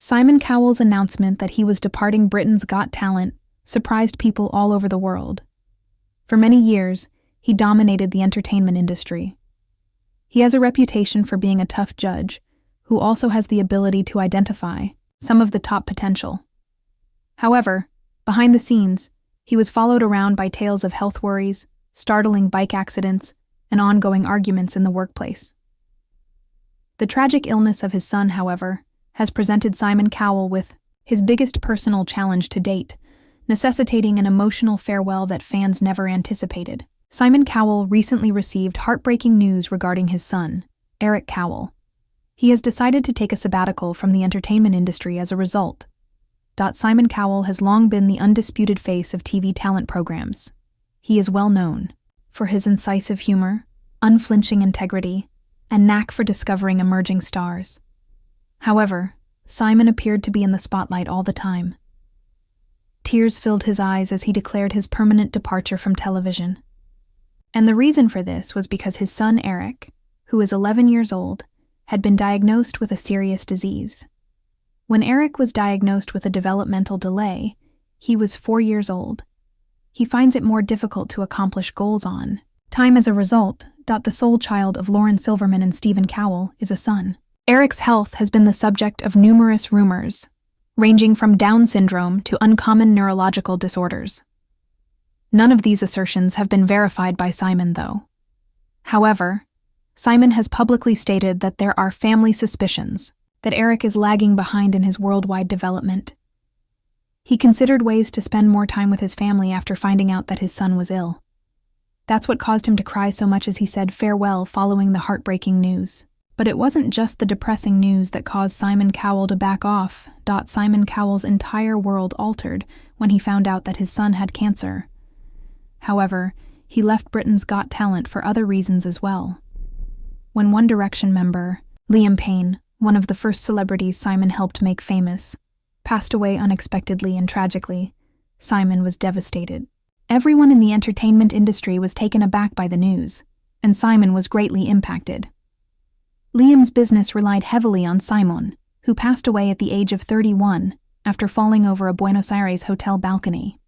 Simon Cowell's announcement that he was departing Britain's Got Talent surprised people all over the world. For many years, he dominated the entertainment industry. He has a reputation for being a tough judge, who also has the ability to identify some of the top potential. However, behind the scenes, he was followed around by tales of health worries, startling bike accidents, and ongoing arguments in the workplace. The tragic illness of his son, however, has presented Simon Cowell with his biggest personal challenge to date, necessitating an emotional farewell that fans never anticipated. Simon Cowell recently received heartbreaking news regarding his son, Eric Cowell. He has decided to take a sabbatical from the entertainment industry as a result. Simon Cowell has long been the undisputed face of TV talent programs. He is well known for his incisive humor, unflinching integrity, and knack for discovering emerging stars. However, Simon appeared to be in the spotlight all the time. Tears filled his eyes as he declared his permanent departure from television. And the reason for this was because his son Eric, who is 11 years old, had been diagnosed with a serious disease. When Eric was diagnosed with a developmental delay, he was 4 years old. He finds it more difficult to accomplish goals on time as a result. The sole child of Lauren Silverman and Simon Cowell is a son. Eric's health has been the subject of numerous rumors, ranging from Down syndrome to uncommon neurological disorders. None of these assertions have been verified by Simon, though. However, Simon has publicly stated that there are family suspicions that Eric is lagging behind in his worldwide development. He considered ways to spend more time with his family after finding out that his son was ill. That's what caused him to cry so much as he said farewell following the heartbreaking news. But it wasn't just the depressing news that caused Simon Cowell to back off. Simon Cowell's entire world altered when he found out that his son had cancer. However, he left Britain's Got Talent for other reasons as well. When One Direction member, Liam Payne, one of the first celebrities Simon helped make famous, passed away unexpectedly and tragically, Simon was devastated. Everyone in the entertainment industry was taken aback by the news, and Simon was greatly impacted. Liam's business relied heavily on Simon, who passed away at the age of 31 after falling over a Buenos Aires hotel balcony.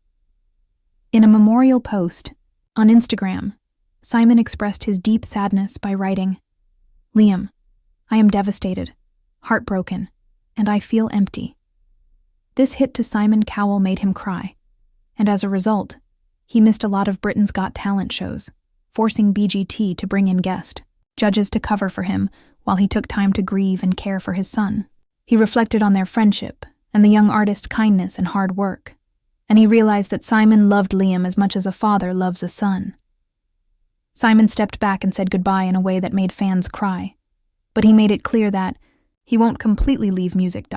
In a memorial post on Instagram, Simon expressed his deep sadness by writing, "Liam, I am devastated, heartbroken, and I feel empty." This hit to Simon Cowell made him cry, and as a result, he missed a lot of Britain's Got Talent shows, forcing BGT to bring in guest judges to cover for him while he took time to grieve and care for his son. He reflected on their friendship and the young artist's kindness and hard work, and he realized that Simon loved Liam as much as a father loves a son. Simon stepped back and said goodbye in a way that made fans cry, but he made it clear that he won't completely leave music.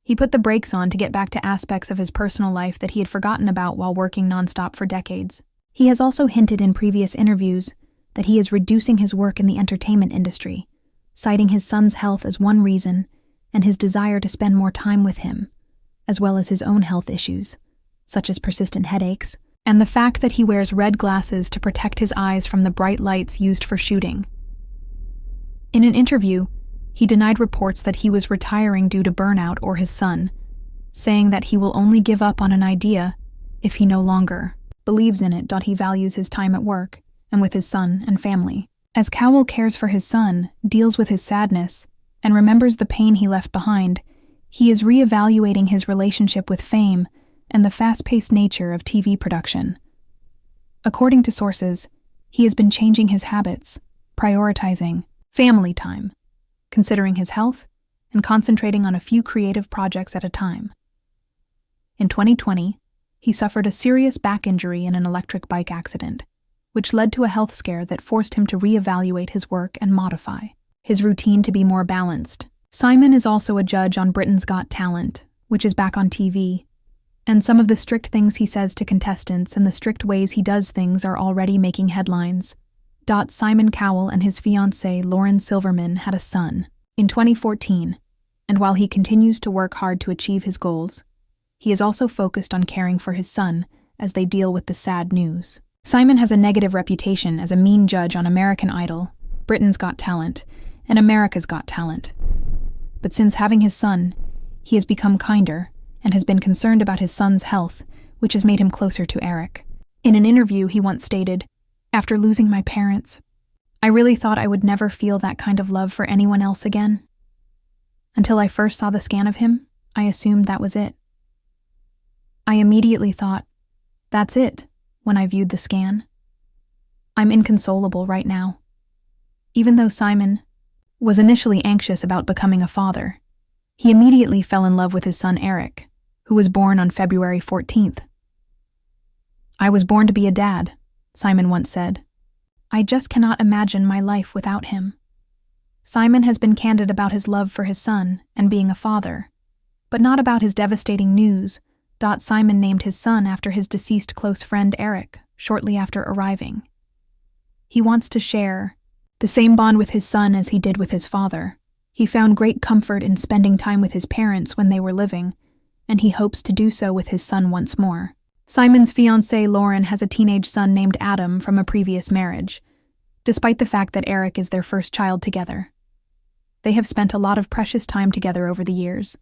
He put the brakes on to get back to aspects of his personal life that he had forgotten about while working nonstop for decades. He has also hinted in previous interviews that he is reducing his work in the entertainment industry, citing his son's health as one reason and his desire to spend more time with him, as well as his own health issues, such as persistent headaches, and the fact that he wears red glasses to protect his eyes from the bright lights used for shooting. In an interview, he denied reports that he was retiring due to burnout or his son, saying that he will only give up on an idea if he no longer believes in it. He values his time at work and with his son and family. As Cowell cares for his son, deals with his sadness, and remembers the pain he left behind, he is reevaluating his relationship with fame and the fast-paced nature of TV production. According to sources, he has been changing his habits, prioritizing family time, considering his health, and concentrating on a few creative projects at a time. In 2020, he suffered a serious back injury in an electric bike accident, which led to a health scare that forced him to reevaluate his work and modify his routine to be more balanced. Simon is also a judge on Britain's Got Talent, which is back on TV, and some of the strict things he says to contestants and the strict ways he does things are already making headlines. Simon Cowell and his fiancée Lauren Silverman had a son in 2014, and while he continues to work hard to achieve his goals, he is also focused on caring for his son as they deal with the sad news. Simon has a negative reputation as a mean judge on American Idol, Britain's Got Talent, and America's Got Talent. But since having his son, he has become kinder and has been concerned about his son's health, which has made him closer to Eric. In an interview, he once stated, "After losing my parents, I really thought I would never feel that kind of love for anyone else again. Until I first saw the scan of him, I assumed that was it. I immediately thought, that's it, when I viewed the scan. I'm inconsolable right now." Even though Simon was initially anxious about becoming a father, he immediately fell in love with his son Eric, who was born on February 14th. "I was born to be a dad," Simon once said. "I just cannot imagine my life without him." Simon has been candid about his love for his son and being a father, but not about his devastating news. Simon named his son after his deceased close friend Eric shortly after arriving. He wants to share the same bond with his son as he did with his father. He found great comfort in spending time with his parents when they were living, and he hopes to do so with his son once more. Simon's fiancée Lauren has a teenage son named Adam from a previous marriage, despite the fact that Eric is their first child together. They have spent a lot of precious time together over the years,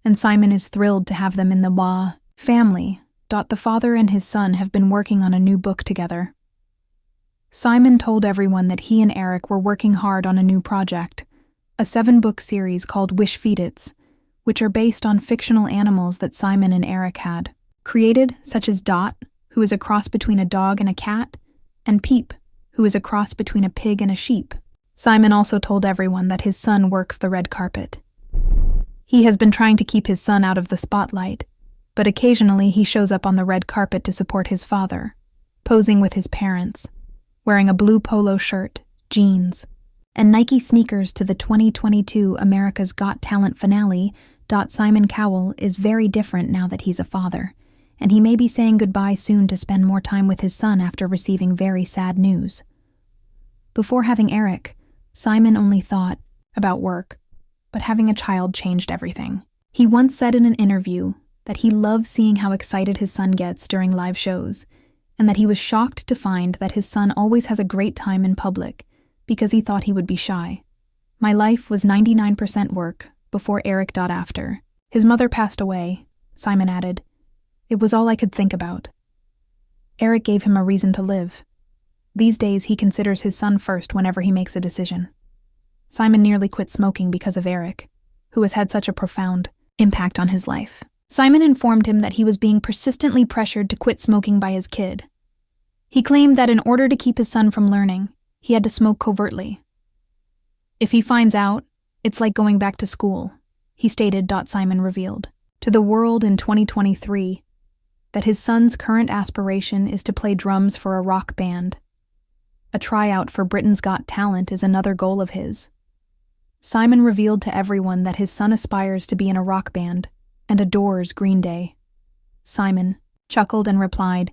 and Simon is thrilled to have them in the Wah family. The father and his son have been working on a new book together. Simon told everyone that he and Eric were working hard on a new project, a 7-book series called Wish Feedits, which are based on fictional animals that Simon and Eric had created, such as Dot, who is a cross between a dog and a cat, and Peep, who is a cross between a pig and a sheep. Simon also told everyone that his son works the red carpet. He has been trying to keep his son out of the spotlight, but occasionally he shows up on the red carpet to support his father, posing with his parents, wearing a blue polo shirt, jeans, and Nike sneakers to the 2022 America's Got Talent finale. Simon Cowell is very different now that he's a father, and he may be saying goodbye soon to spend more time with his son after receiving very sad news. Before having Eric, Simon only thought about work, but having a child changed everything. He once said in an interview that he loves seeing how excited his son gets during live shows, and that he was shocked to find that his son always has a great time in public because he thought he would be shy. "My life was 99% work before Eric. After his mother passed away," Simon added, "it was all I could think about. Eric gave him a reason to live. These days he considers his son first whenever he makes a decision." Simon nearly quit smoking because of Eric, who has had such a profound impact on his life. Simon informed him that he was being persistently pressured to quit smoking by his kid. He claimed that in order to keep his son from learning, he had to smoke covertly. "If he finds out, it's like going back to school," he stated. Simon revealed to the world in 2023 that his son's current aspiration is to play drums for a rock band. A tryout for Britain's Got Talent is another goal of his. Simon revealed to everyone that his son aspires to be in a rock band and adores Green Day. Simon chuckled and replied,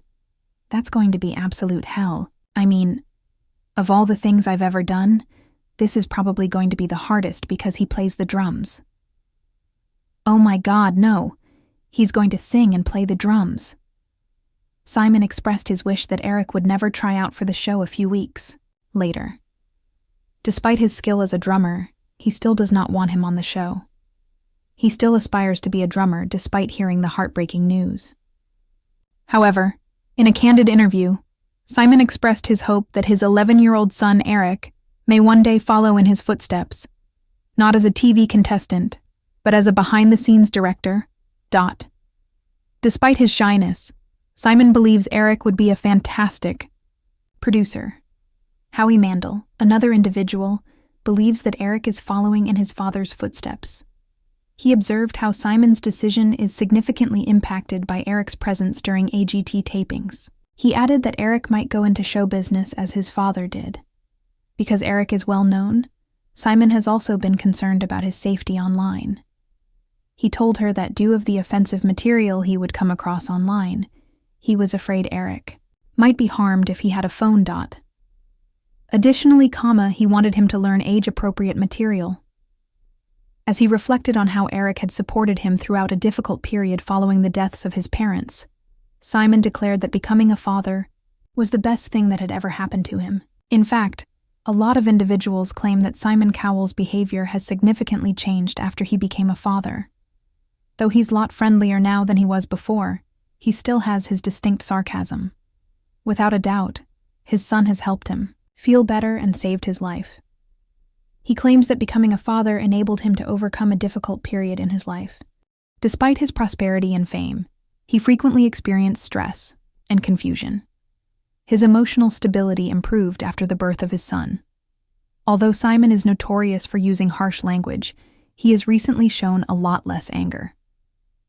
"That's going to be absolute hell. I mean, of all the things I've ever done, this is probably going to be the hardest because he plays the drums." "Oh my God, no. He's going to sing and play the drums." Simon expressed his wish that Eric would never try out for the show a few weeks later. Despite his skill as a drummer, he still does not want him on the show. He still aspires to be a drummer despite hearing the heartbreaking news. However, in a candid interview, Simon expressed his hope that his 11-year-old son Eric may one day follow in his footsteps, not as a TV contestant, but as a behind-the-scenes director. Despite his shyness, Simon believes Eric would be a fantastic producer. Howie Mandel, another individual, believes that Eric is following in his father's footsteps. He observed how Simon's decision is significantly impacted by Eric's presence during AGT tapings. He added that Eric might go into show business as his father did. Because Eric is well known, Simon has also been concerned about his safety online. He told her that due to the offensive material he would come across online, he was afraid Eric might be harmed if he had a phone. Additionally, he wanted him to learn age-appropriate material. As he reflected on how Eric had supported him throughout a difficult period following the deaths of his parents, Simon declared that becoming a father was the best thing that had ever happened to him. In fact, A lot of individuals claim that Simon Cowell's behavior has significantly changed after he became a father. Though he's a lot friendlier now than he was before, he still has his distinct sarcasm. Without a doubt, his son has helped him feel better and saved his life. He claims that becoming a father enabled him to overcome a difficult period in his life. Despite his prosperity and fame, he frequently experienced stress and confusion. His emotional stability improved after the birth of his son. Although Simon is notorious for using harsh language, he has recently shown a lot less anger.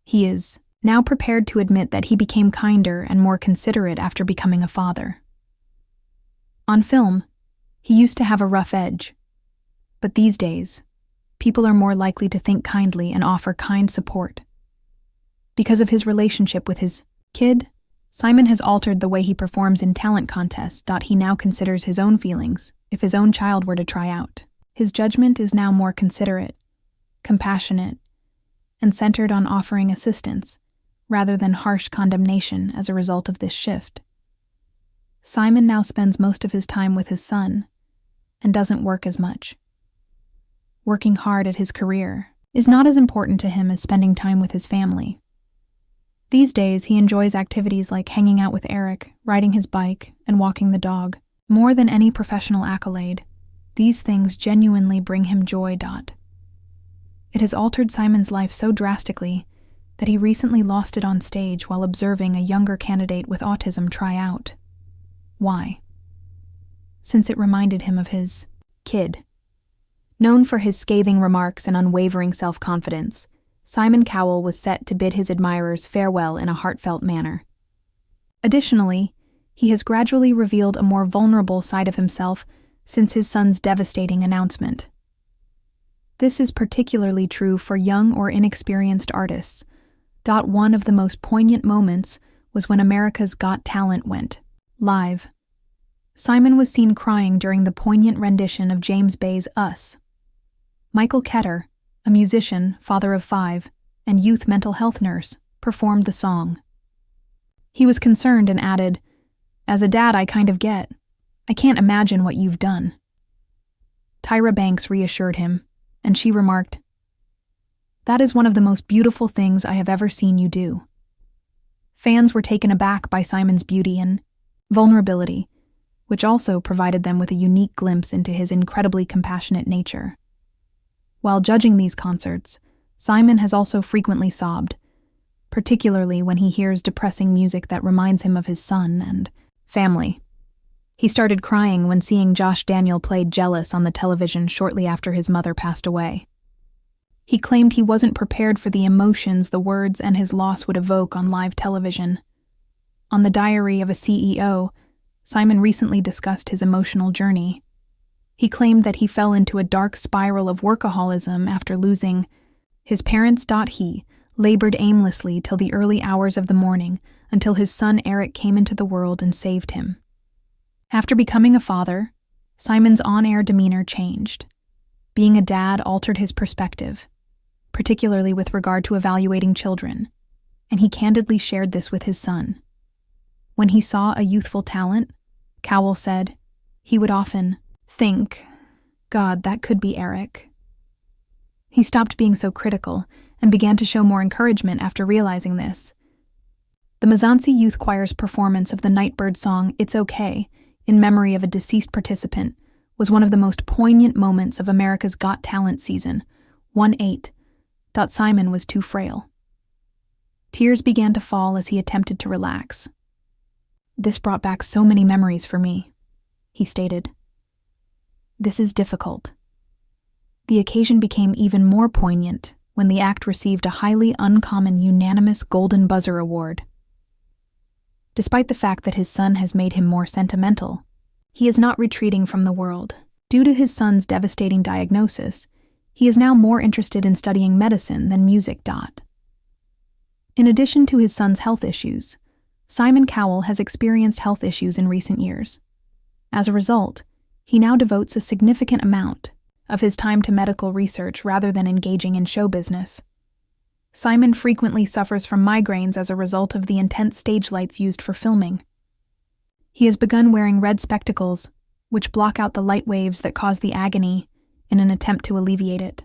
He is now prepared to admit that he became kinder and more considerate after becoming a father. On film, he used to have a rough edge, but these days, people are more likely to think kindly and offer kind support. Because of his relationship with his kid, Simon has altered the way he performs in talent contests. He now considers his own feelings if his own child were to try out. His judgment is now more considerate, compassionate, and centered on offering assistance rather than harsh condemnation as a result of this shift. Simon now spends most of his time with his son and doesn't work as much. Working hard at his career is not as important to him as spending time with his family. These days, he enjoys activities like hanging out with Eric, riding his bike, and walking the dog. More than any professional accolade, these things genuinely bring him joy. It has altered Simon's life so drastically that he recently lost it on stage while observing a younger candidate with autism try out. Why? Since it reminded him of his kid. Known for his scathing remarks and unwavering self-confidence, Simon Cowell was set to bid his admirers farewell in a heartfelt manner. Additionally, he has gradually revealed a more vulnerable side of himself since his son's devastating announcement. This is particularly true for young or inexperienced artists. One of the most poignant moments was when America's Got Talent went live. Simon was seen crying during the poignant rendition of James Bay's Us. Michael Ketter, a musician, father of 5, and youth mental health nurse, performed the song. He was concerned and added, "As a dad, I kind of get. I can't imagine what you've done." Tyra Banks reassured him, and she remarked, "That is one of the most beautiful things I have ever seen you do." Fans were taken aback by Simon's beauty and vulnerability, which also provided them with a unique glimpse into his incredibly compassionate nature. While judging these concerts, Simon has also frequently sobbed, particularly when he hears depressing music that reminds him of his son and family. He started crying when seeing Josh Daniel play Jealous on the television shortly after his mother passed away. He claimed he wasn't prepared for the emotions the words and his loss would evoke on live television. On the Diary of a CEO, Simon recently discussed his emotional journey. He claimed that he fell into a dark spiral of workaholism after losing his parents. He labored aimlessly till the early hours of the morning until his son Eric came into the world and saved him. After becoming a father, Simon's on-air demeanor changed. Being a dad altered his perspective, particularly with regard to evaluating children, and he candidly shared this with his son. When he saw a youthful talent, Cowell said, he would often think, "God, that could be Eric." He stopped being so critical and began to show more encouragement after realizing this. The Mzansi Youth Choir's performance of the Nightbird song "It's Okay" in memory of a deceased participant was one of the most poignant moments of America's Got Talent season 1-8. Simon was too frail. Tears began to fall as he attempted to relax. "This brought back so many memories for me," he stated. "This is difficult." The occasion became even more poignant when the act received a highly uncommon unanimous Golden Buzzer Award. Despite the fact that his son has made him more sentimental, he is not retreating from the world. Due to his son's devastating diagnosis, he is now more interested in studying medicine than music. In addition to his son's health issues, Simon Cowell has experienced health issues in recent years. As a result, he now devotes a significant amount of his time to medical research rather than engaging in show business. Simon frequently suffers from migraines as a result of the intense stage lights used for filming. He has begun wearing red spectacles, which block out the light waves that cause the agony in an attempt to alleviate it.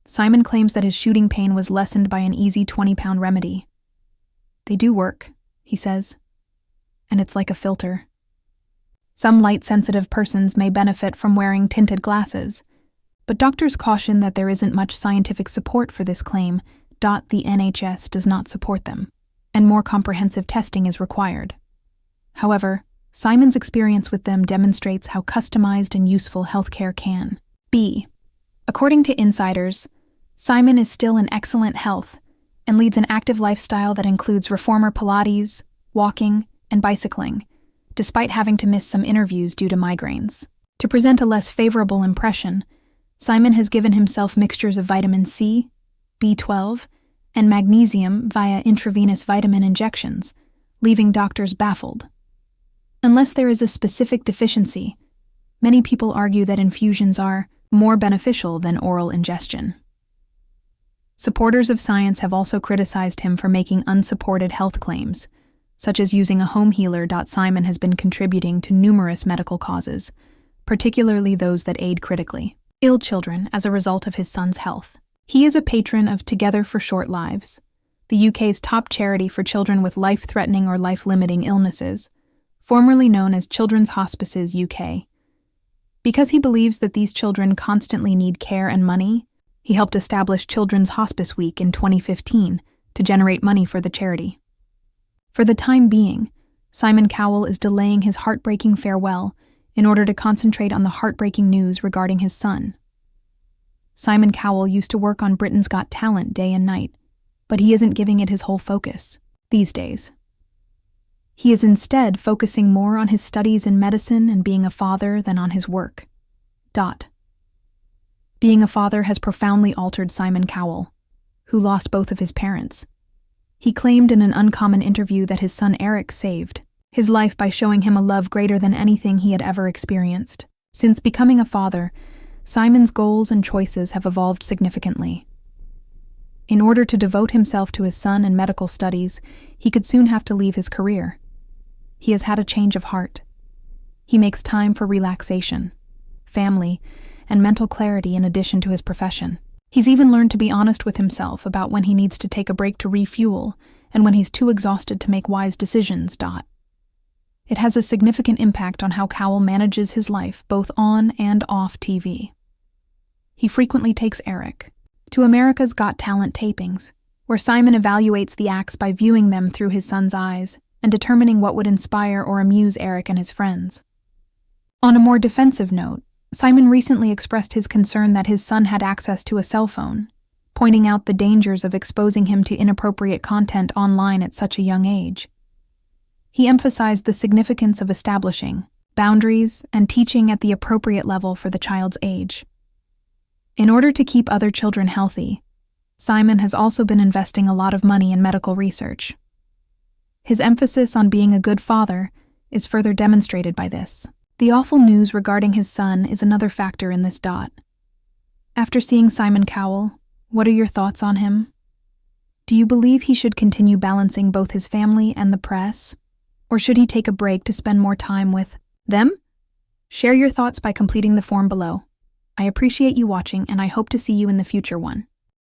Simon claims that his shooting pain was lessened by an easy 20-pound remedy. They do work, he says, and it's like a filter. Some light-sensitive persons may benefit from wearing tinted glasses, but doctors caution that there isn't much scientific support for this claim. The NHS does not support them, and more comprehensive testing is required. However, Simon's experience with them demonstrates how customized and useful healthcare can be. According to insiders, Simon is still in excellent health and leads an active lifestyle that includes reformer Pilates, walking, and bicycling, despite having to miss some interviews due to migraines. To present a less favorable impression, Simon has given himself mixtures of vitamin C, B12, and magnesium via intravenous vitamin injections, leaving doctors baffled. Unless there is a specific deficiency, many people argue that infusions are more beneficial than oral ingestion. Supporters of science have also criticized him for making unsupported health claims, such as using a home healer. Simon has been contributing to numerous medical causes, particularly those that aid critically ill children as a result of his son's health. He is a patron of Together for Short Lives, the UK's top charity for children with life-threatening or life-limiting illnesses, formerly known as Children's Hospices UK. Because he believes that these children constantly need care and money, he helped establish Children's Hospice Week in 2015 to generate money for the charity. For the time being, Simon Cowell is delaying his heartbreaking farewell in order to concentrate on the heartbreaking news regarding his son. Simon Cowell used to work on Britain's Got Talent day and night, but he isn't giving it his whole focus these days. He is instead focusing more on his studies in medicine and being a father than on his work. Being a father has profoundly altered Simon Cowell, who lost both of his parents. He claimed in an uncommon interview that his son Eric saved his life by showing him a love greater than anything he had ever experienced. Since becoming a father, Simon's goals and choices have evolved significantly. In order to devote himself to his son and medical studies, he could soon have to leave his career. He has had a change of heart. He makes time for relaxation, family, and mental clarity in addition to his profession. He's even learned to be honest with himself about when he needs to take a break to refuel and when he's too exhausted to make wise decisions. It has a significant impact on how Cowell manages his life both on and off TV. He frequently takes Eric to America's Got Talent tapings, where Simon evaluates the acts by viewing them through his son's eyes and determining what would inspire or amuse Eric and his friends. On a more defensive note, Simon recently expressed his concern that his son had access to a cell phone, pointing out the dangers of exposing him to inappropriate content online at such a young age. He emphasized the significance of establishing boundaries and teaching at the appropriate level for the child's age. In order to keep other children healthy, Simon has also been investing a lot of money in medical research. His emphasis on being a good father is further demonstrated by this. The awful news regarding his son is another factor in this. After seeing Simon Cowell, what are your thoughts on him? Do you believe he should continue balancing both his family and the press, or should he take a break to spend more time with them? Share your thoughts by completing the form below. I appreciate you watching, and I hope to see you in the future one.